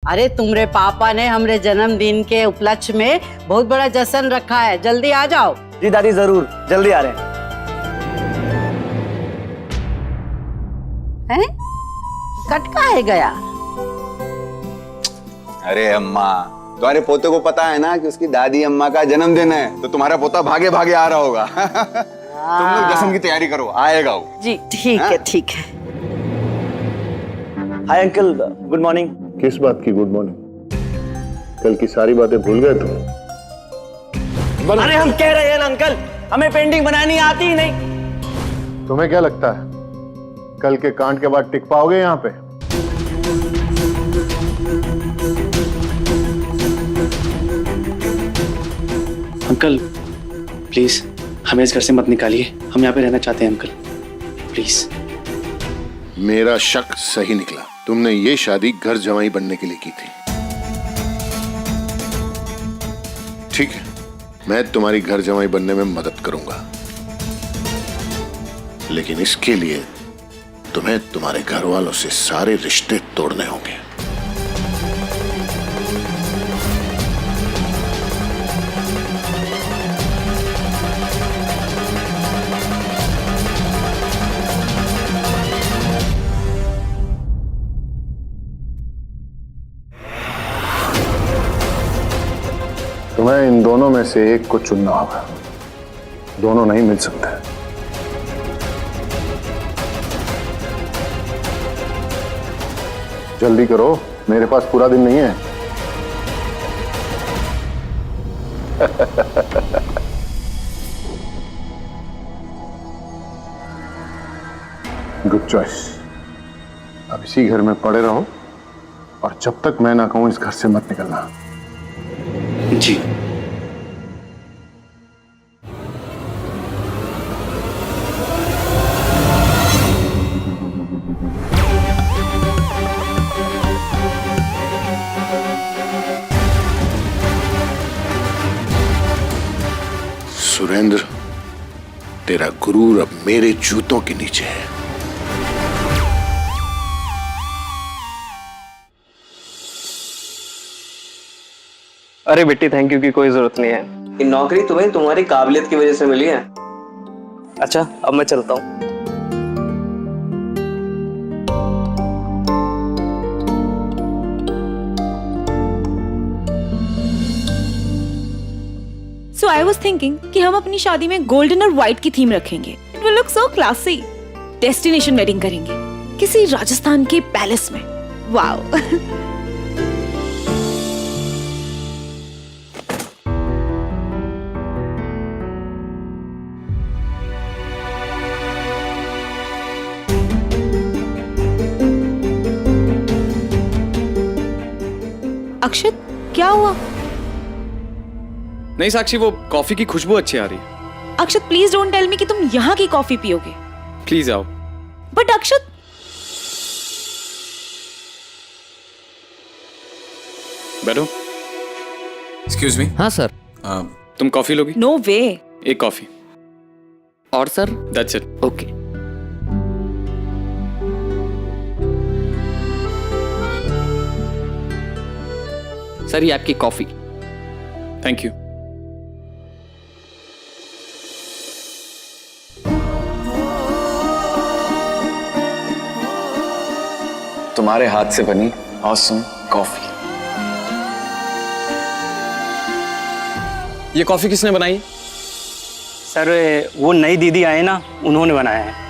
अरे तुम्हारे पापा ने हमारे जन्मदिन के उपलक्ष्य में बहुत बड़ा जश्न रखा है, जल्दी आ जाओ। जी दादी जरूर, जल्दी आ रहे हैं। हैं? कटका है गया। अरे अम्मा, तुम्हारे पोते को पता है ना कि उसकी दादी अम्मा का जन्मदिन है, तो तुम्हारा पोता भागे भागे आ रहा होगा। तुम लोग जश्न की तैयारी करो, आएगा वो। जी ठीक है ठीक है। Hi uncle, good morning. किस बात की गुड मॉर्निंग? कल की सारी बातें भूल गए तुम? अरे हम कह रहे हैं ना अंकल, हमें पेंटिंग बनानी आती ही नहीं। तुम्हें क्या लगता है कल के कांड के बाद टिक पाओगे यहाँ पे? अंकल प्लीज हमें इस घर से मत निकालिए, हम यहाँ पे रहना चाहते हैं अंकल, प्लीज। मेरा शक सही निकला, तुमने ये शादी घर जमाई बनने के लिए की थी। ठीक है, मैं तुम्हारी घर जमाई बनने में मदद करूंगा, लेकिन इसके लिए तुम्हें तुम्हारे घर वालों से सारे रिश्ते तोड़ने होंगे। तुम्हें इन दोनों में से एक को चुनना होगा, दोनों नहीं मिल सकते। जल्दी करो, मेरे पास पूरा दिन नहीं है। Good choice. अब इसी घर में पड़े रहो और जब तक मैं ना कहूं इस घर से मत निकलना। जी। सुरेंद्र, तेरा गुरूर अब मेरे जूतों के नीचे है। अरे बेटी, थैंक यू की कोई जरूरत नहीं है। ये नौकरी तुम्हें तुम्हारी काबिलियत की वजह से मिली है। अच्छा, अब मैं चलता हूँ। So I was thinking कि हम अपनी शादी में गोल्डन और व्हाइट की थीम रखेंगे। It will look so classy. Destination wedding करेंगे किसी राजस्थान के पैलेस में। वाओ। अक्षत, क्या हुआ? नहीं साक्षी, वो कॉफी की खुशबू अच्छी आ रही है। अक्षत प्लीज डोंट टेल मी कि तुम यहाँ की कॉफी पियोगे। प्लीज आओ। बट अक्षत, बैठो। Excuse me. हाँ सर। तुम कॉफी लोगी? नो वे। एक कॉफी। और sir? That's it. Okay. Sir ये आपकी कॉफी। Thank you. तुम्हारे हाथ से बनी ऑसम कॉफी। ये कॉफी किसने बनाई? सर वो नई दीदी आए ना, उन्होंने बनाया है।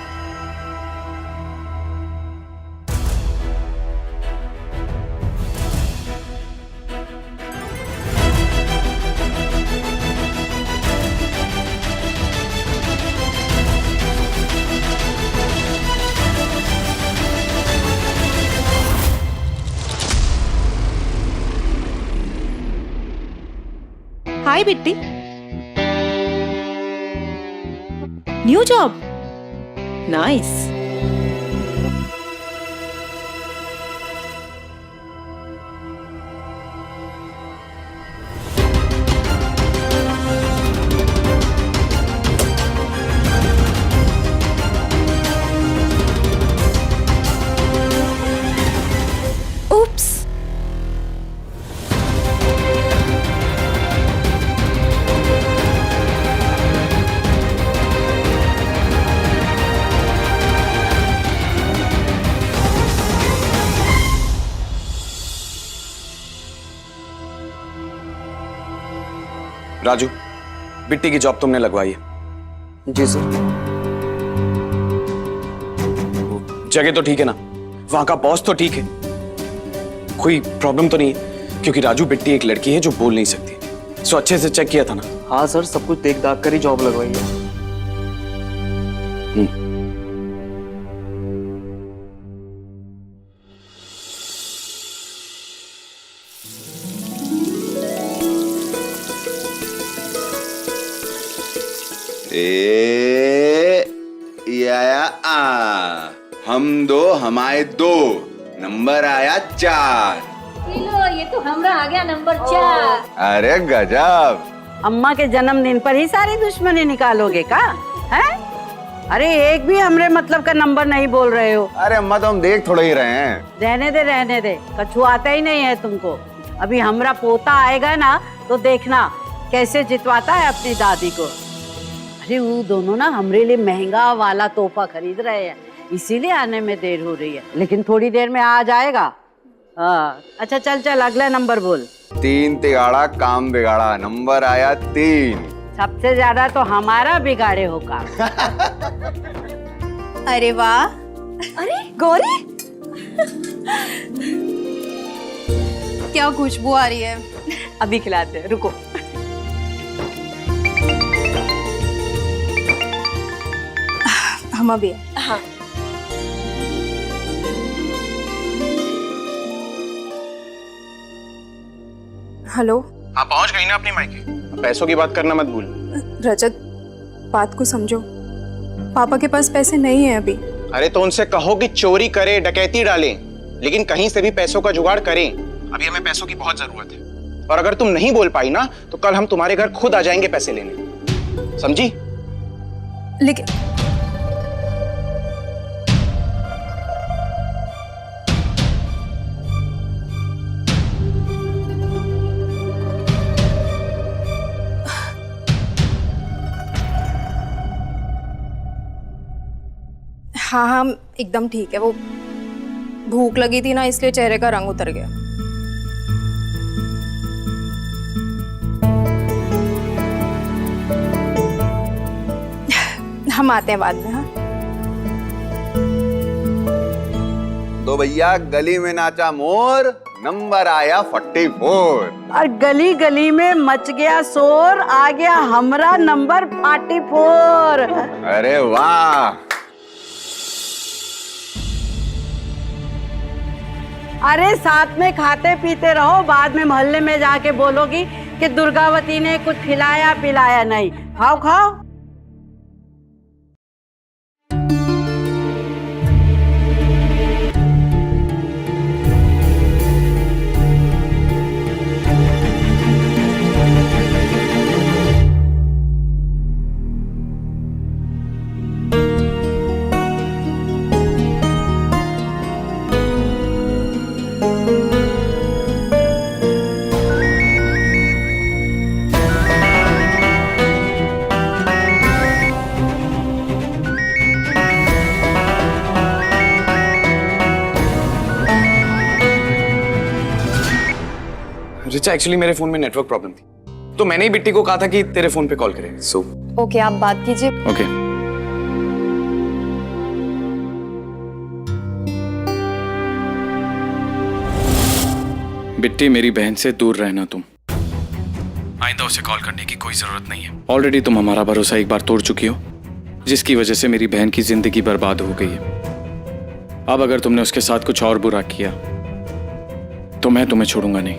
Hi Bitti. New job, nice. Raju, Bitti की जॉब तुमने लगवाई है? जी सर। जगह तो ठीक है ना? वहां का बॉस तो ठीक है? कोई प्रॉब्लम तो नहीं है? क्योंकि राजू, बिट्टी एक लड़की है जो बोल नहीं सकती, सो अच्छे से चेक किया था ना? हाँ सर, सब कुछ देख दाख कर ही जॉब लगवाई है। हम दो हमारे दो, नंबर आया 4। ये तो हमरा आ गया नंबर 4। अरे गजब। अम्मा के जन्मदिन पर ही सारी दुश्मनी निकालोगे का? हैं? अरे एक भी हमरे मतलब का नंबर नहीं बोल रहे हो। अरे अम्मा, तो हम देख थोड़े ही रहे हैं। रहने दे, कछु आता ही नहीं है तुमको। अभी हमरा पोता आएगा ना तो देखना कैसे जितवाता है अपनी दादी को। अरे वो दोनों ना हमरे लिए महंगा वाला तोहफा खरीद रहे हैं, इसीलिए आने में देर हो रही है, लेकिन थोड़ी देर में आ जाएगा। हाँ अच्छा, चल अगला नंबर बोल। 3 तिगाड़ा काम बिगाड़ा, नंबर आया 3। सबसे ज्यादा तो हमारा बिगाड़े होगा। अरे वाह, अरे गौरी क्या खुशबू आ रही है। अभी खिलाते हैं, रुको। हम अभी हाँ। हेलो। हाँ, पहुंच गई ना अपनी मायके? पैसों की बात करना मत भूल। रजत, बात को समझो, पापा के पास पैसे नहीं है अभी। अरे तो उनसे कहो कि चोरी करे, डकैती डालें, लेकिन कहीं से भी पैसों का जुगाड़ करें। अभी हमें पैसों की बहुत जरूरत है, और अगर तुम नहीं बोल पाई ना तो कल हम तुम्हारे घर खुद आ जाएंगे पैसे लेने, समझी? लेकिन हाँ हाँ एकदम ठीक है। वो भूख लगी थी ना, इसलिए चेहरे का रंग उतर गया। हम आते हैं बाद में। हाँ तो भैया, गली में नाचा मोर, नंबर आया 44। और गली गली में मच गया शोर, आ गया हमरा नंबर 44। अरे वाह। अरे साथ में खाते पीते रहो, बाद में मोहल्ले में जाके बोलोगी कि दुर्गावती ने कुछ खिलाया पिलाया नहीं। खाओ खाओ। रिचा, एक्चुअली मेरे फोन में नेटवर्क प्रॉब्लम थी, तो मैंने ही बिट्टी को कहा था कि तेरे फोन पे कॉल करे। सो ओके, आप बात कीजिए। ओके। बिट्टी, मेरी बहन से दूर रहना तुम। आइंदा उसे कॉल करने की कोई जरूरत नहीं है। ऑलरेडी तुम हमारा भरोसा एक बार तोड़ चुकी हो, जिसकी वजह से मेरी बहन की जिंदगी बर्बाद हो गई है। अब अगर तुमने उसके साथ कुछ और बुरा किया तो मैं तुम्हें छोड़ूंगा नहीं।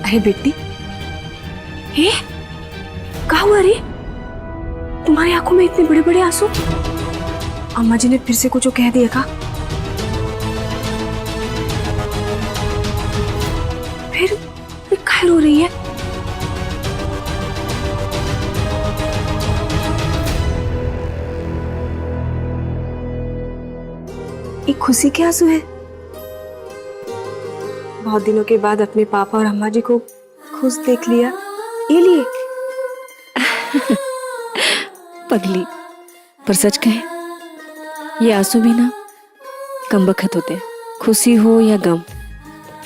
अरे बेटी, ये क्या हुआ रे? तुम्हारी आंखों में इतने बड़े बड़े आंसू? अम्मा जी ने फिर से कुछ कह दिया का? फिर काहे रो रही है? एक खुशी के आंसू है। बहुत दिनों के बाद अपने पापा और अम्मा जी को खुश देख लिया, ये लिए। पगली, पर सच कहें ये आंसू भी ना कम बखत होते हैं, खुशी हो या गम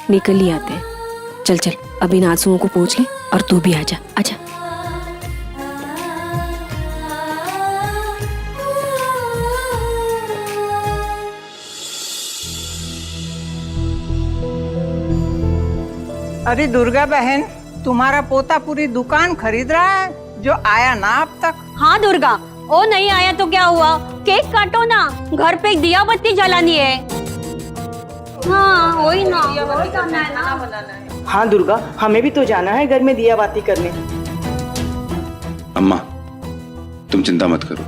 निकल ही आते हैं। चल चल अब इन आंसुओं को पोंछ ले और तू भी आजा आजा। अरे दुर्गा बहन, तुम्हारा पोता पूरी दुकान खरीद रहा है जो आया ना अब तक। हाँ दुर्गा, ओ नहीं आया तो क्या हुआ, केक काटो ना, घर पे एक दिया बत्ती जलानी है। हाँ वही ना, वही करना है ना। हाँ दुर्गा, हमें भी तो जाना है घर में दिया बाती करने। अम्मा तुम चिंता मत करो,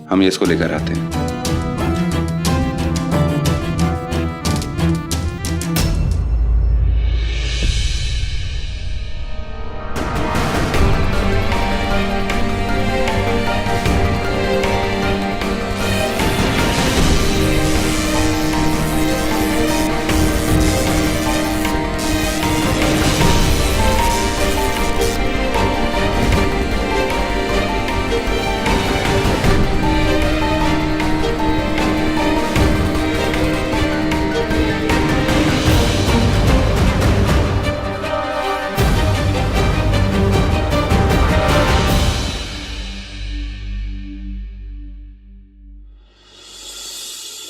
हम ये इसको लेकर आते हैं।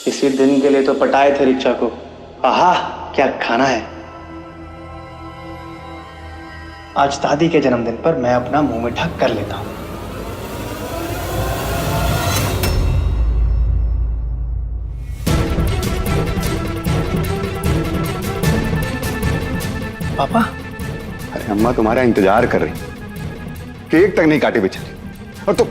इसी दिन के लिए तो पटाए थे रिक्शा को। आहा क्या खाना है। आज दादी के जन्मदिन पर मैं अपना मुंह मीठा कर लेता हूं। पापा, अरे अम्मा तुम्हारा इंतजार कर रही, केक तक नहीं काटी बेचारी, और तो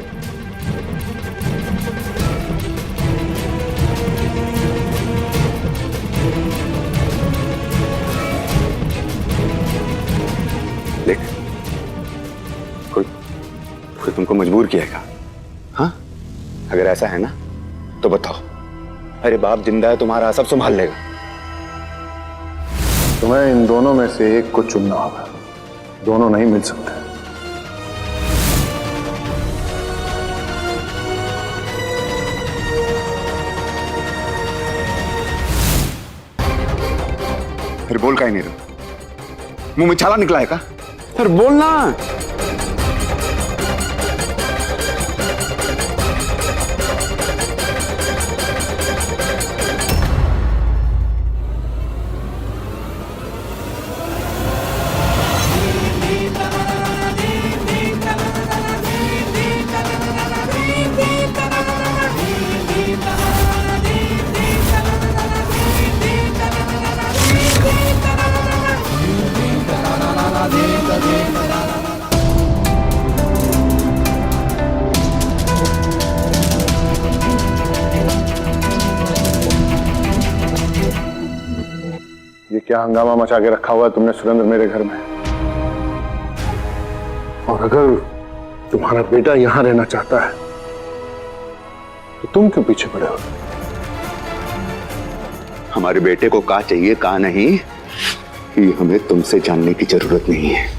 देख कोई तुमको मजबूर किएगा। हाँ अगर ऐसा है ना तो बताओ, अरे बाप जिंदा है तुम्हारा, सब संभाल लेगा। तुम्हें इन दोनों में से एक को चुनना होगा, दोनों नहीं मिल सकते। फिर बोल का ही नहीं रहा, मुंह में छाला निकला है का? फिर बोलना। ये क्या हंगामा मचा के रखा हुआ है तुमने सुरेंद्र मेरे घर में? और अगर तुम्हारा बेटा यहां रहना चाहता है तो तुम क्यों पीछे पड़े हो? हमारे बेटे को का चाहिए का नहीं, ये हमें तुमसे जानने की जरूरत नहीं है।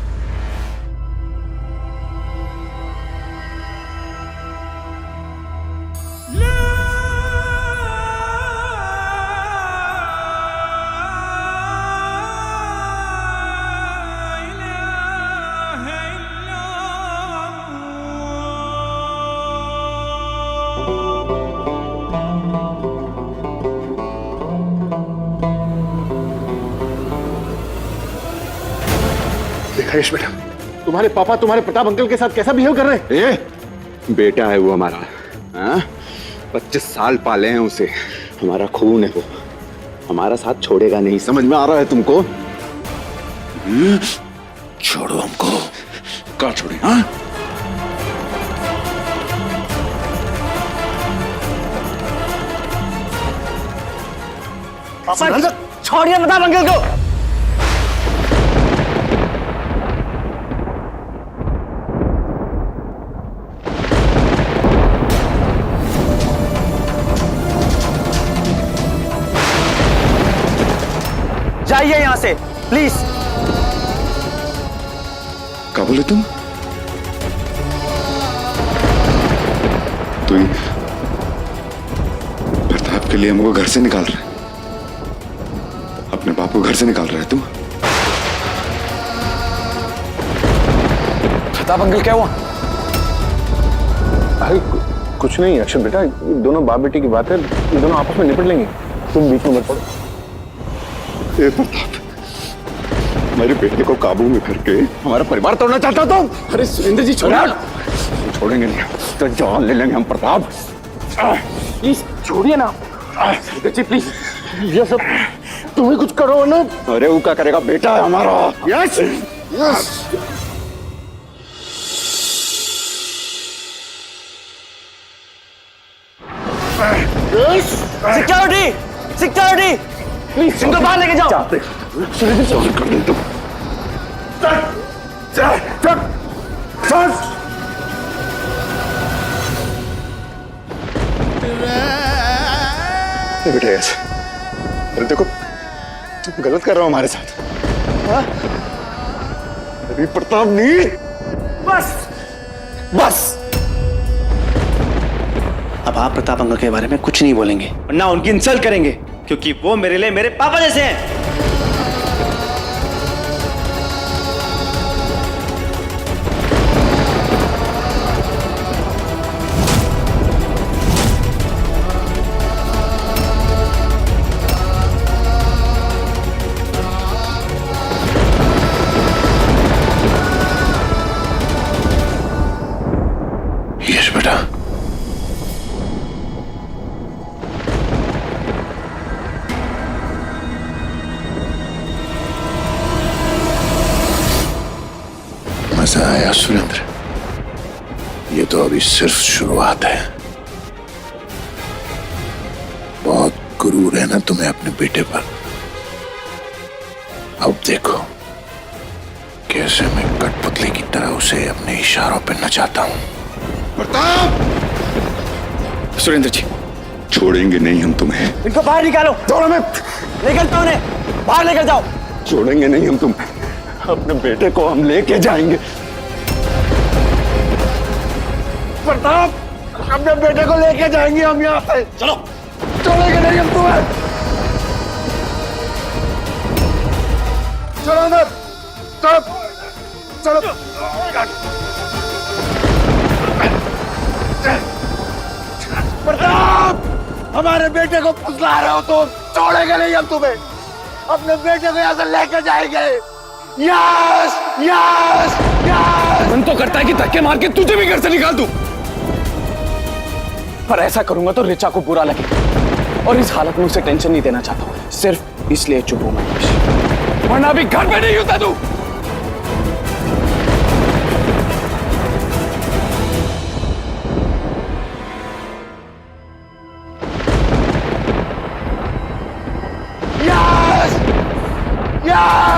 देखा यश बेटा, तुम्हारे पापा तुम्हारे प्रताप अंकल के साथ कैसा बिहेव कर रहे हैं? बेटा है वो हमारा, हाँ? 25 साल पाले हैं उसे, हमारा खून है वो, हमारा साथ छोड़ेगा नहीं। समझ में आ रहा है तुमको? छोड़ो हमको, कहाँ छोड़े? हाँ पापा छोड़िए प्रताप अंकल को। जाइए यहां से प्लीज। क्या बोले तुम? के लिए हमको घर से निकाल रहे, अपने बाप को घर से निकाल रहे तुम। खताब अंकल क्या हुआ? अरे कुछ नहीं अक्षर बेटा, ये दोनों बाप बेटी की बात है, ये दोनों आपस में निपट लेंगे, तुम बीच में मत पड़ो। ये प्रताप मेरे बेटे को काबू में करके हमारा परिवार तोड़ना चाहता तुम? अरे सुरेंद्र जी छोड़ो, छोड़ेंगे नहीं तो जान ले लेंगे हम प्रताप। प्लीज छोड़िए ना जी, प्लीज ये सब तुम ही कुछ करो ना। अरे वो क्या करेगा, बेटा है हमारा। Yes yes. Security, security, please इनको बाहर लेके जाओ। सुरेंद्र जी कर दे तुम। बेटा ऐसे, अरे देखो तुम गलत कर रहे हो हमारे साथ। अरे प्रताप नहीं, बस बस अब आप प्रताप अंकल के बारे में कुछ नहीं बोलेंगे, ना उनकी इंसल्ट करेंगे, क्योंकि वो मेरे लिए मेरे पापा जैसे हैं। यश बेटा, मजा आया सुरेंद्र, ये तो अभी सिर्फ शुरुआत है। बहुत गुरूर है ना तुम्हें अपने बेटे पर। अब देखो कैसे मैं कठपुतली की तरह उसे अपने इशारों पे नचाता हूं। प्रताप सुरेंद्र जी छोड़ेंगे नहीं हम तुम्हें। इनको बाहर निकालो, छोड़ो मैं, लेकर तो उन्हें बाहर लेकर जाओ। छोड़ेंगे नहीं हम तुम्हें, अपने बेटे को हम लेके जाएंगे। प्रताप अपने बेटे को लेके जाएंगे हम यहाँ से। चलो, छोड़ेंगे नहीं हम तुम्हें। चलो अंदर, चलो चलो। प्रताप हमारे बेटे को फुसला रहे हो तो छोड़ेंगे नहीं हम तुम्हें, अपने बेटे को यहाँ से लेके जाएंगे। Yes yes yes. मन तो करता है कि धक्के मार के तुझे भी घर से निकाल दूं, पर ऐसा करूंगा तो रिचा को बुरा लगे, और इस हालत में उसे टेंशन नहीं देना चाहता हूं, सिर्फ इसलिए चुप हूं मैं, वरना अभी घर पे नहीं होता तू। Yes yes.